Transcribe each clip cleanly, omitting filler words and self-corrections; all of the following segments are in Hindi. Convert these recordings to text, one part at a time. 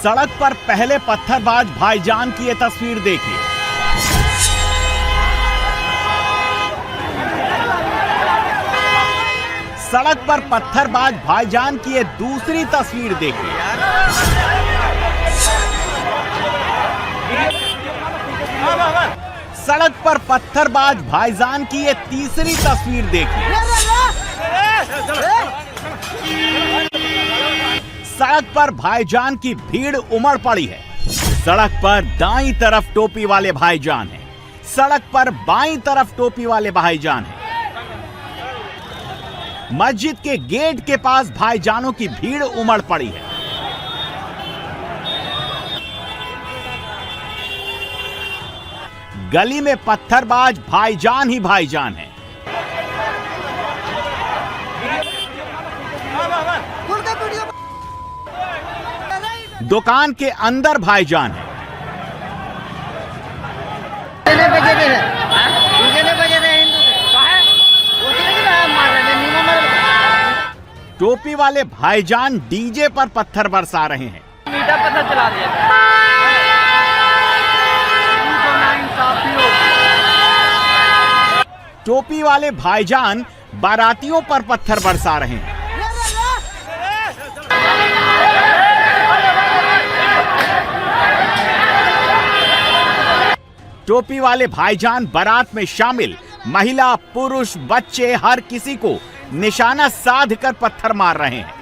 सड़क पर पहले पत्थरबाज भाईजान की ये तस्वीर देखिए। सड़क पर पत्थरबाज भाईजान की ये दूसरी तस्वीर देखिए। सड़क पर पत्थरबाज भाईजान की ये तीसरी तस्वीर देखिए। सड़क पर भाईजान की भीड़ उमड़ पड़ी है। सड़क पर दाईं तरफ टोपी वाले भाईजान हैं, सड़क पर बाईं तरफ टोपी वाले भाईजान हैं। मस्जिद के गेट के पास भाईजानों की भीड़ उमड़ पड़ी है। गली में पत्थरबाज भाईजान ही भाईजान है। दुकान के अंदर भाईजान है। टोपी वाले भाईजान डीजे पर पत्थर बरसा रहे हैं। मीठा पत्थर चला दिया। टोपी वाले भाईजान बारातियों पर पत्थर बरसा रहे हैं। टोपी वाले भाईजान बारात में शामिल महिला, पुरुष, बच्चे, हर किसी को निशाना साध कर पत्थर मार रहे हैं।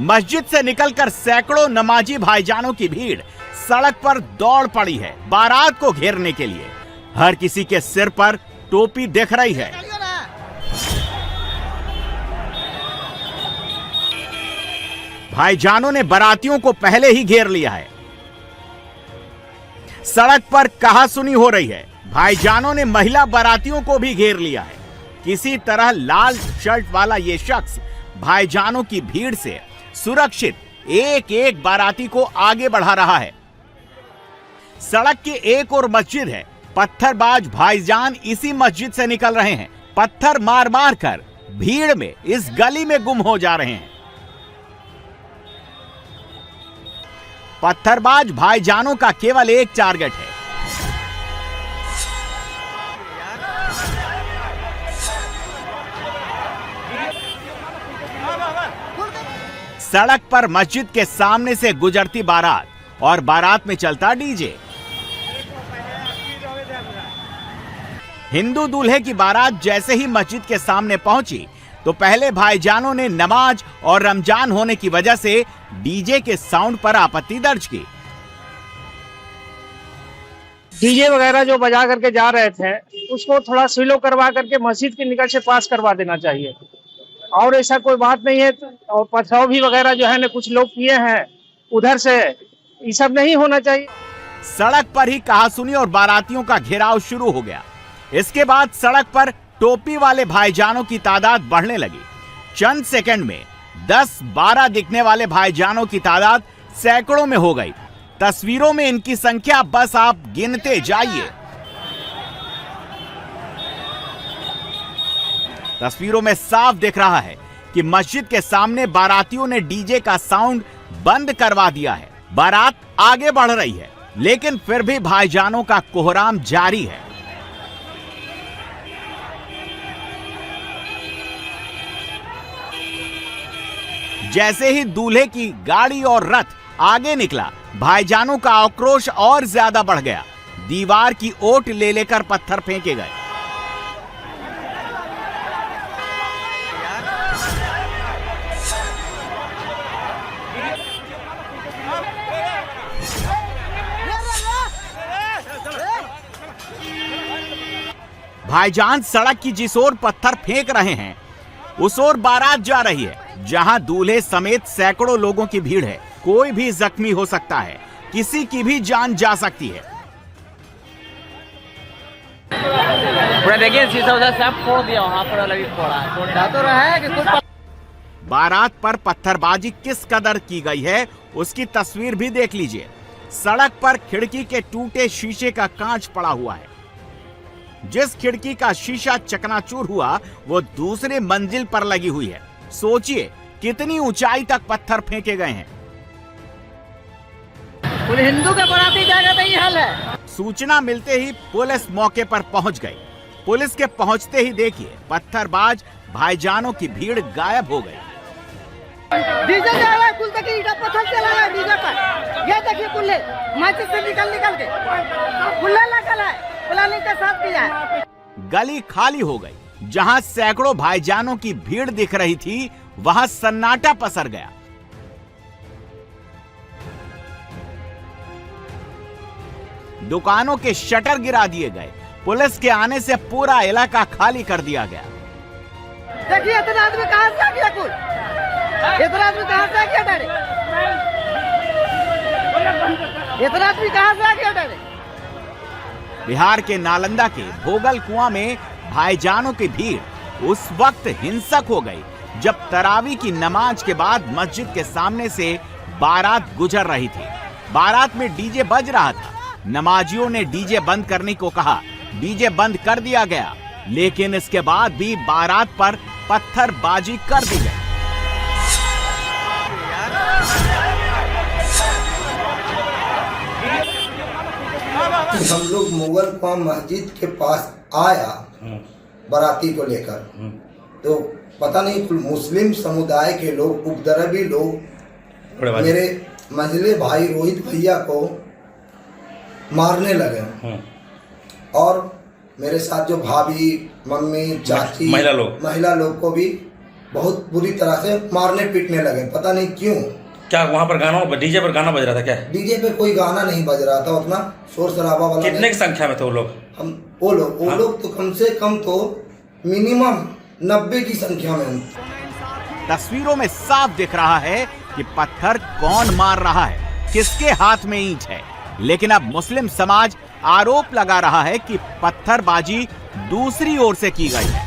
मस्जिद से निकलकर सैकड़ों नमाजी भाईजानों की भीड़ सड़क पर दौड़ पड़ी है बारात को घेरने के लिए। हर किसी के सिर पर टोपी दिख रही है। भाईजानों ने बारातियों को पहले ही घेर लिया है। सड़क पर कहासुनी हो रही है। भाईजानों ने महिला बारातियों को भी घेर लिया है। किसी तरह लाल शर्ट वाला ये शख्स भाईजानों की भीड़ से सुरक्षित एक एक बाराती को आगे बढ़ा रहा है। सड़क के एक और मस्जिद है। पत्थरबाज भाईजान इसी मस्जिद से निकल रहे हैं। पत्थर मार मार कर भीड़ में इस गली में गुम हो जा रहे हैं। पत्थरबाज भाईजानों का केवल एक टारगेट है। सड़क पर मस्जिद के सामने से गुजरती बारात और बारात में चलता डीजे। हिंदू दूल्हे की बारात जैसे ही मस्जिद के सामने पहुंची तो पहले भाईजानों ने नमाज और रमजान होने की वजह से डीजे के साउंड पर आपत्ति दर्ज की। डीजे वगैरह जो बजा करके जा रहे थे उसको थोड़ा स्लो करवा करके मस्जिद के निकट से पास करवा देना चाहिए। और ऐसा कोई बात नहीं है। और पथराव भी वगैरह जो है ना कुछ लोग किए हैं उधर से, ये सब नहीं होना चाहिए। सड़क पर ही कहासुनी और बारातियों का घेराव शुरू हो गया। इसके बाद सड़क पर टोपी वाले भाईजानों की तादाद बढ़ने लगी। चंद सेकंड में 10-12 दिखने वाले भाईजानों की तादाद सैकड़ों में हो गई। तस्वीरों में इनकी संख्या बस आप गिनते जाइए। तस्वीरों में साफ दिख रहा है कि मस्जिद के सामने बारातियों ने डीजे का साउंड बंद करवा दिया है। बारात आगे बढ़ रही है लेकिन फिर भी भाईजानों का कोहराम जारी है। जैसे ही दूल्हे की गाड़ी और रथ आगे निकला, भाईजानों का आक्रोश और ज्यादा बढ़ गया। दीवार की ओट ले लेकर पत्थर फेंके गए। भाईजान सड़क की जिस ओर पत्थर फेंक रहे हैं उस ओर बारात जा रही है, जहां दूल्हे समेत सैकड़ों लोगों की भीड़ है। कोई भी जख्मी हो सकता है, किसी की भी जान जा सकती है। देखिए शीशा उधर सब फोड़ दिया, वहां पर अलग फोड़ा है। तो रहा है कि कुछ बारात पर पत्थरबाजी किस कदर की गई है उसकी तस्वीर भी देख लीजिए। सड़क पर खिड़की के टूटे शीशे का कांच पड़ा हुआ है। जिस खिड़की का शीशा चकनाचूर हुआ वो दूसरे मंजिल पर लगी हुई है। सोचिए कितनी ऊंचाई तक पत्थर फेंके गए हैं। हिंदू के बराती जाएगा तो ये हाल है। सूचना मिलते ही पुलिस मौके पर पहुंच गई। पुलिस के पहुंचते ही देखिए पत्थरबाज भाईजानों की भीड़ गायब हो गई। डीजे जा रहा है, कुल देखिए ईटा पत्थर चला रहा है डीजे पर। ये देखिए कुल्ले माचिस से निकल के कुल्ला लगा है, प्लानिंग के साथ किया है। गली खाली हो गई। जहां सैकड़ों भाईजानों की भीड़ दिख रही थी वहां सन्नाटा पसर गया। दुकानों के शटर गिरा दिए गए। पुलिस के आने से पूरा इलाका खाली कर दिया गया। देखिए इतना आदमी कहां से आ गया, कुल इतना आदमी कहां से आ गया डरे, इतना आदमी कहां से आ गया डरे। बिहार के नालंदा के भोगल कुआं में भाईजानों की भीड़ उस वक्त हिंसक हो गई जब तरावी की नमाज के बाद मस्जिद के सामने से बारात गुजर रही थी। बारात में डीजे बज रहा था। नमाजियों ने डीजे बंद करने को कहा, डीजे बंद कर दिया गया, लेकिन इसके बाद भी बारात पर पत्थरबाजी कर दी गई। हम लोग मुगल कुआं मस्जिद के पास आया बाराती को लेकर, तो पता नहीं मुस्लिम समुदाय के लोग, उपद्रवी लोग मेरे मंझले भाई रोहित भैया को मारने लगे और मेरे साथ जो भाभी, मम्मी, चाची, महिला लोग को भी बहुत बुरी तरह से मारने पीटने लगे। पता नहीं क्यों। क्या वहाँ पर गाना, डीजे पर गाना बज रहा था क्या? डीजे पे कोई गाना नहीं बज रहा था, उतना शोर शराबा वाला। कितने की संख्या में थे वो लोग? वो लोग तो कम से कम तो मिनिमम 90 की संख्या में। तस्वीरों में साफ दिख रहा है कि पत्थर कौन मार रहा है, किसके हाथ में ईंट है। लेकिन अब मुस्लिम समाज आरोप लगा रहा है कि पत्थरबाजी दूसरी ओर से की गई है।